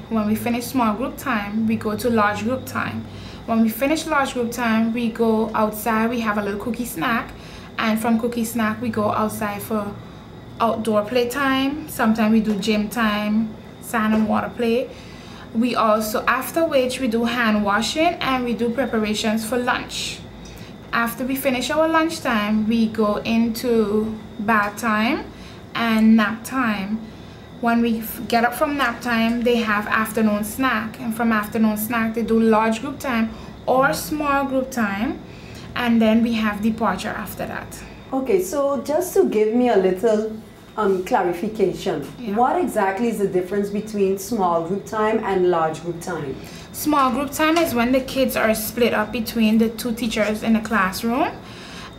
When we finish small group time, we go to large group time. When we finish large group time, we go outside, we have a little cookie snack, and from cookie snack we go outside for outdoor play time. Sometimes we do gym time, sand and water play. We also, after which, we do hand washing and we do preparations for lunch. After we finish our lunch time, we go into bath time and nap time. When we get up from nap time, they have afternoon snack, and from afternoon snack they do large group time or small group time, and then we have departure after that. Okay, so just to give me a little clarification, what exactly is the difference between small group time and large group time? Small group time is when the kids are split up between the two teachers in the classroom,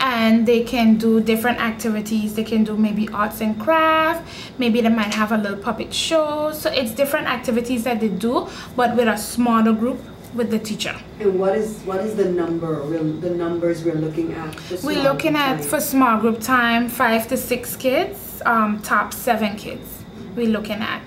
and they can do different activities. They can do maybe arts and craft, maybe they might have a little puppet show. So it's different activities that they do, but with a smaller group with the teacher. And what is the numbers we're looking at? We're looking at, for small group time, 5 to 6 kids, top 7 kids we're looking at.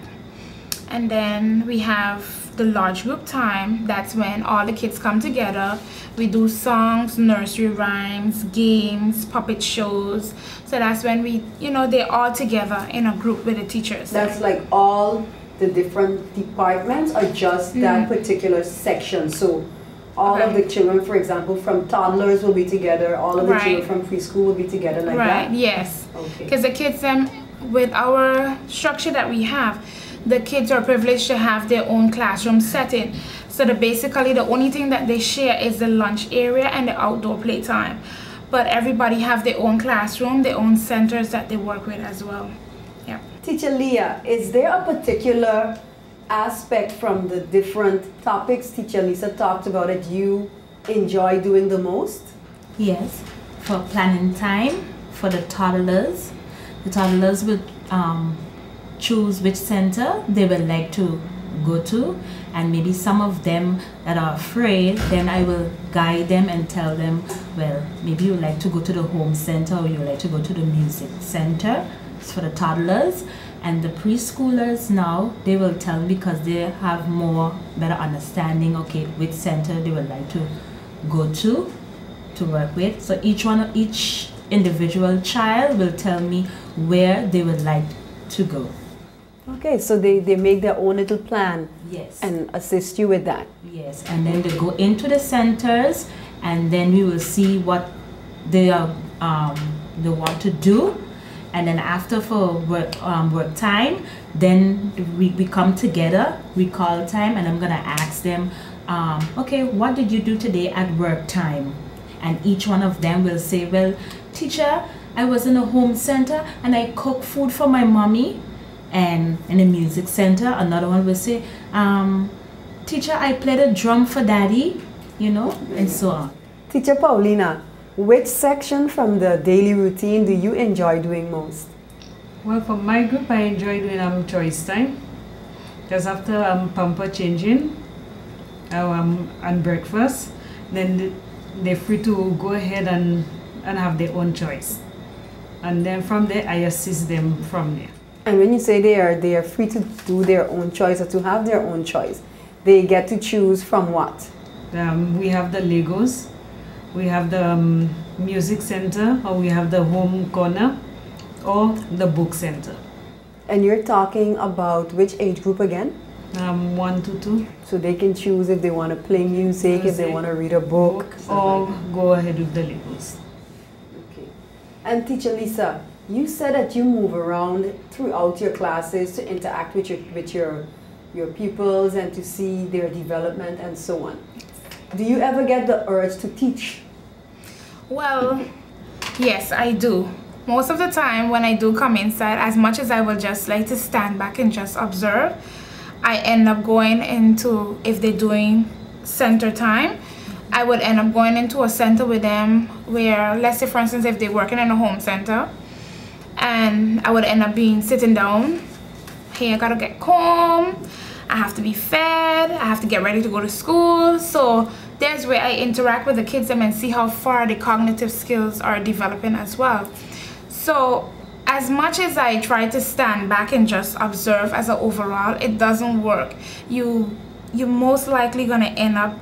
And then we have the large group time. That's when all the kids come together. We do songs, nursery rhymes, games, puppet shows. So that's when we, they're all together in a group with the teachers. That's like all the different departments, or just that particular section? So all of the children, for example, from toddlers will be together, all of the children from preschool will be together like that? Right, yes. Okay. Because the kids, with our structure that we have, the kids are privileged to have their own classroom setting. So basically the only thing that they share is the lunch area and the outdoor playtime. But everybody have their own classroom, their own centers that they work with as well. Yeah. Teacher Leah, is there a particular aspect from the different topics Teacher Lisa talked about that you enjoy doing the most? Yes, for planning time for the toddlers will choose which center they would like to go to, and maybe some of them that are afraid, then I will guide them and tell them, well, maybe you like to go to the home center, or you like to go to the music center. It's for the toddlers. And the preschoolers now, they will tell me, because they have better understanding, okay, which center they would like to go to work with. So each individual child will tell me where they would like to go. Okay, so they make their own little plan. Yes. And assist you with that. Yes, and then they go into the centers, and then we will see what they want to do. And then after for work time, then we come together, we call time, and I'm gonna ask them, okay, what did you do today at work time? And each one of them will say, well, teacher, I was in a home center and I cooked food for my mommy. And in the music center, another one will say, teacher, I played a drum for daddy, and so on. Teacher Paulina, which section from the daily routine do you enjoy doing most? Well, for my group, I enjoy doing choice time. Just after pamper changing and breakfast, then they're free to go ahead and have their own choice. And then from there, I assist them from there. And when you say they are free to do their own choice, or to have their own choice, they get to choose from what? We have the Legos, we have the music center, or we have the home corner, or the book center. And you're talking about which age group again? 1 to 2. So they can choose if they want to play music, if they want to read a book. Or go ahead with the Legos. Okay. And Teacher Lisa, you said that you move around throughout your classes to interact with your pupils and to see their development and so on. Do you ever get the urge to teach? Well, yes, I do. Most of the time when I do come inside, as much as I would just like to stand back and just observe, I end up going into, if they're doing center time, I would end up going into a center with them where, let's say for instance, if they're working in a home center, and I would end up sitting down. Hey, I gotta get calm, I have to be fed, I have to get ready to go to school. So there's where I interact with the kids and see how far the cognitive skills are developing as well. So as much as I try to stand back and just observe as an overall, it doesn't work. You're most likely gonna end up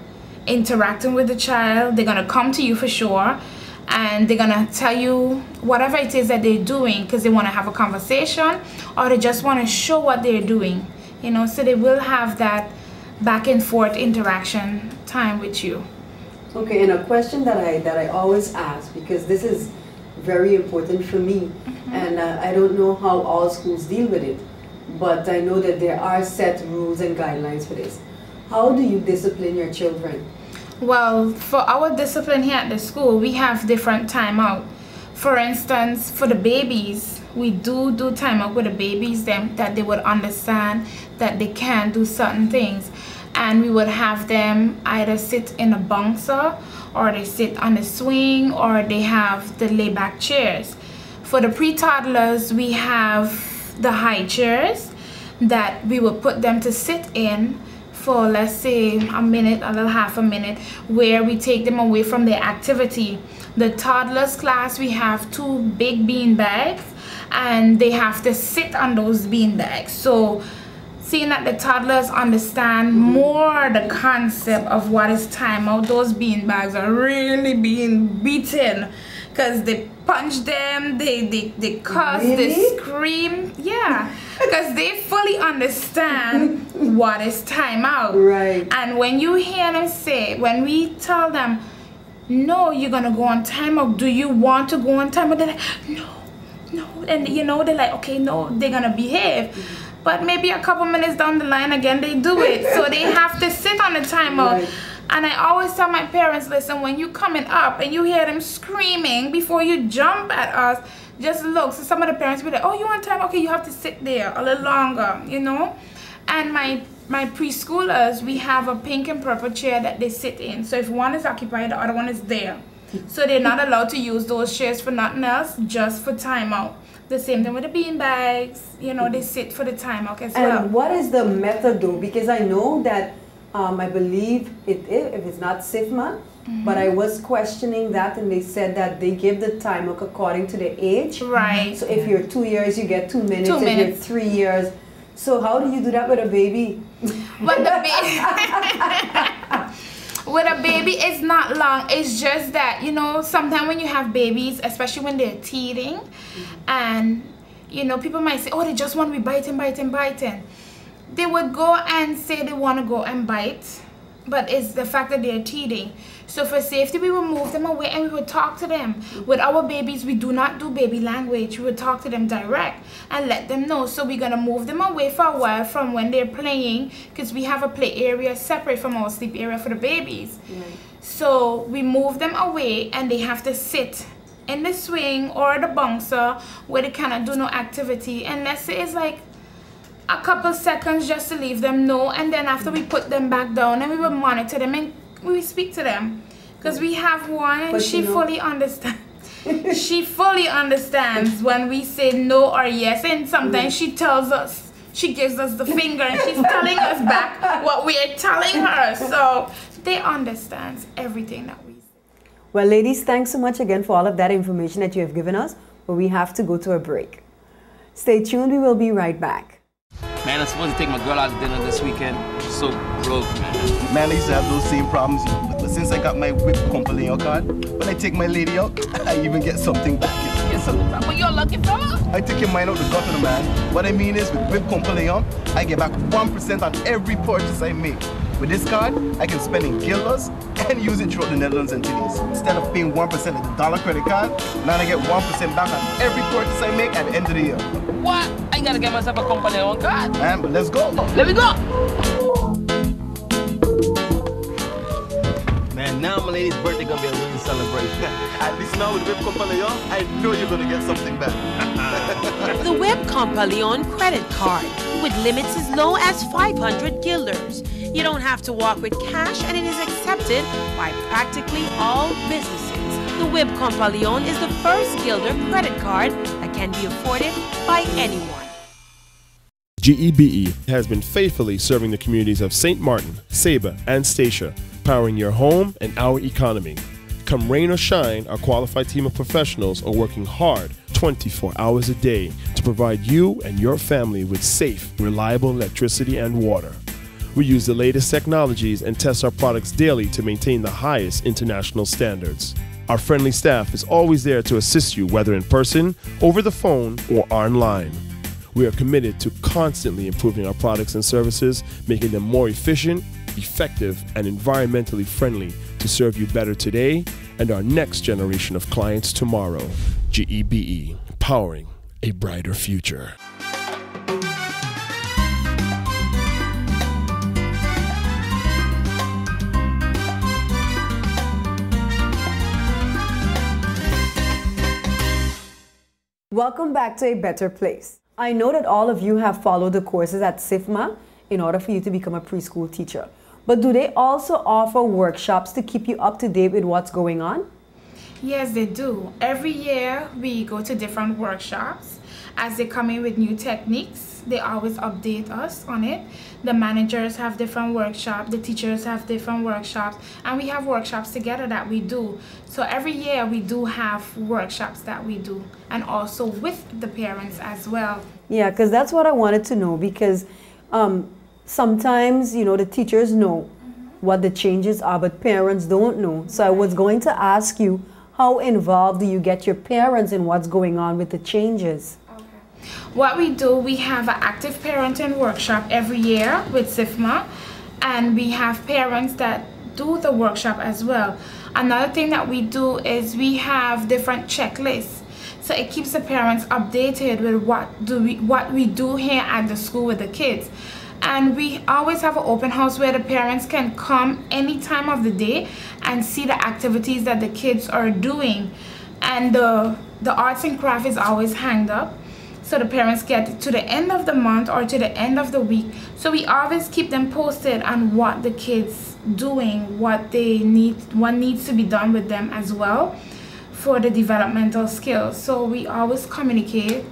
interacting with the child. They're gonna come to you for sure, and they're gonna tell you whatever it is that they're doing because they want to have a conversation, or they just want to show what they're doing, you know. So they will have that back and forth interaction time with you. Okay, and a question that I always ask, because this is very important for me, and I don't know how all schools deal with it, but I know that there are set rules and guidelines for this. How do you discipline your children? Well, for our discipline here at the school, we have different timeout. For instance, for the babies, we do timeout with the babies, that they would understand that they can do certain things. And we would have them either sit in a bouncer, or they sit on the swing, or they have the lay-back chairs. For the pre-toddlers, we have the high chairs that we would put them to sit in for, let's say, a minute, a little half a minute, where we take them away from their activity. The toddlers class, we have 2 big bean bags, and they have to sit on those bean bags. So seeing that the toddlers understand more the concept of what is timeout, those bean bags are really being beaten because they punch them, they cuss, really? they scream, yeah, because they fully understand what is timeout. Right. And when you hear them say, when we tell them, no, you're gonna go on timeout, do you want to go on timeout? They're like, no, and you know, they're like, okay, no, they're gonna behave. But maybe a couple minutes down the line again, they do it. So they have to sit on the timeout. Right. And I always tell my parents, listen, when you coming up and you hear them screaming, before you jump at us, just look. So some of the parents will be like, oh, you want time? Okay, you have to sit there a little longer, you know? And my preschoolers, we have a pink and purple chair that they sit in. So if one is occupied, the other one is there. So they're not allowed to use those chairs for nothing else, just for timeout. The same thing with the bean bags, you know, they sit for the timeout as well. And what is the method though? Because I know that I believe if it's not SIFMA, but I was questioning that, and they said that they give the timeout according to the age. Right. So if you're 2 years, you get 2 minutes. 2 If minutes. you're 3 years. So how do you do that with a baby? But with a baby, it's not long. It's just that, you know, sometimes when you have babies, especially when they're teething, and, you know, people might say, oh, they just want to be biting. They would go and say they want to go and bite, but it's the fact that they're teething. So for safety, we would move them away and we would talk to them. With our babies, we do not do baby language. We would talk to them direct and let them know. So we're going to move them away for a while from when they're playing, because we have a play area separate from our sleep area for the babies. Right. So we move them away and they have to sit in the swing or the bouncer where they cannot do no activity. And let's say it's like a couple seconds just to leave them know, and then after we put them back down and we will monitor them and we speak to them, because we have one and she fully understands. She fully understands when we say no or yes, and sometimes she tells us, she gives us the finger and she's telling us back what we are telling her. So they understand everything that we say. Well, ladies, thanks so much again for all of that information that you have given us, but we have to go to a break. Stay tuned, we will be right back. Man, I'm supposed to take my girl out to dinner this weekend. I'm so broke, man. Man, I used to have those same problems, but since I got my whip company card, when I take my lady out, I even get something back. Get something back. But you're a lucky fella. I take your mind out the gutter, man. What I mean is, with whip company I get back 1% on every purchase I make. With this card, I can spend in guilders and use it throughout the Netherlands and Antilles. Instead of paying 1% of the dollar credit card, now I get 1% back on every purchase I make at the end of the year. What? I gotta get myself a company on card. Man, but let's go. Let me go. Man, now my lady's birthday gonna be a real celebration. At least now with Whip Compagnon, I know you're gonna get something back. The Web Compagnon credit card, with limits as low as 500 guilders. You don't have to walk with cash, and it is accepted by practically all businesses. The Web Compagnon is the first guilder credit card that can be afforded by anyone. GEBE has been faithfully serving the communities of St. Martin, Saba, and Statia, powering your home and our economy. Come rain or shine, our qualified team of professionals are working hard 24 hours a day to provide you and your family with safe, reliable electricity and water. We use the latest technologies and test our products daily to maintain the highest international standards. Our friendly staff is always there to assist you, whether in person, over the phone, or online. We are committed to constantly improving our products and services, making them more efficient, effective, and environmentally friendly to serve you better today and our next generation of clients tomorrow. GEBE, powering a brighter future. Welcome back to A Better Place. I know that all of you have followed the courses at SIFMA in order for you to become a preschool teacher. But do they also offer workshops to keep you up to date with what's going on? Yes, they do. Every year we go to different workshops. As they come in with new techniques, they always update us on it. The managers have different workshops, the teachers have different workshops, and we have workshops together that we do. So every year we do have workshops that we do, and also with the parents as well. Yeah, because that's what I wanted to know, because sometimes, the teachers know what the changes are, but parents don't know. So I was going to ask you, how involved do you get your parents in what's going on with the changes? What we do, we have an active parenting workshop every year with SIFMA, and we have parents that do the workshop as well. Another thing that we do is we have different checklists, so it keeps the parents updated with what we do here at the school with the kids. And we always have an open house where the parents can come any time of the day and see the activities that the kids are doing. And the arts and craft is always hanged up, so the parents get to the end of the month or to the end of the week. So we always keep them posted on what the kids doing, what needs to be done with them as well for the developmental skills. So we always communicate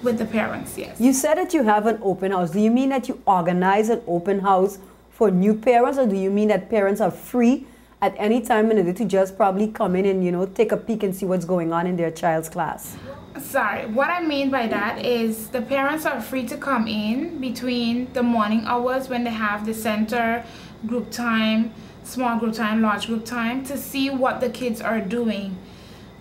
with the parents. Yes. You said that you have an open house. Do you mean that you organize an open house for new parents, or do you mean that parents are free at any time in the day to just probably come in and take a peek and see what's going on in their child's class? Sorry, what I mean by that is the parents are free to come in between the morning hours when they have the center group time, small group time, large group time, to see what the kids are doing.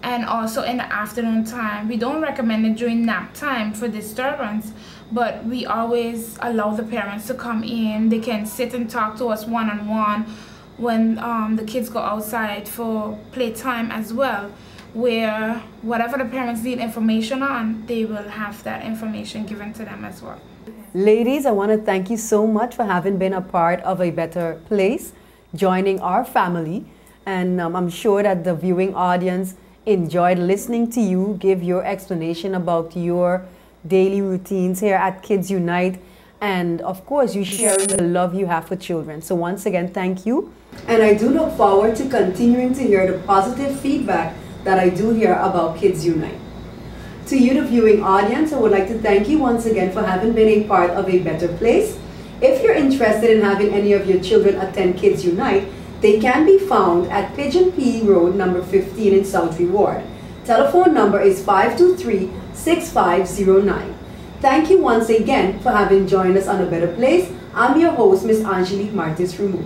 And also in the afternoon time. We don't recommend it during nap time for disturbance, but we always allow the parents to come in. They can sit and talk to us one-on-one when the kids go outside for playtime as well, where whatever the parents need information on, they will have that information given to them as well. Ladies, I want to thank you so much for having been a part of A Better Place, joining our family, and I'm sure that the viewing audience enjoyed listening to you give your explanation about your daily routines here at Kids Unite, and of course you sharing the love you have for children. So once again, thank you, and I do look forward to continuing to hear the positive feedback that I do hear about Kids Unite. To you, the viewing audience, I would like to thank you once again for having been a part of A Better Place. If you're interested in having any of your children attend Kids Unite, they can be found at Pigeon P Road, number 15 in South Reward. Telephone number is 523-6509. Thank you once again for having joined us on A Better Place. I'm your host, Miss Angelique Martis Rumu.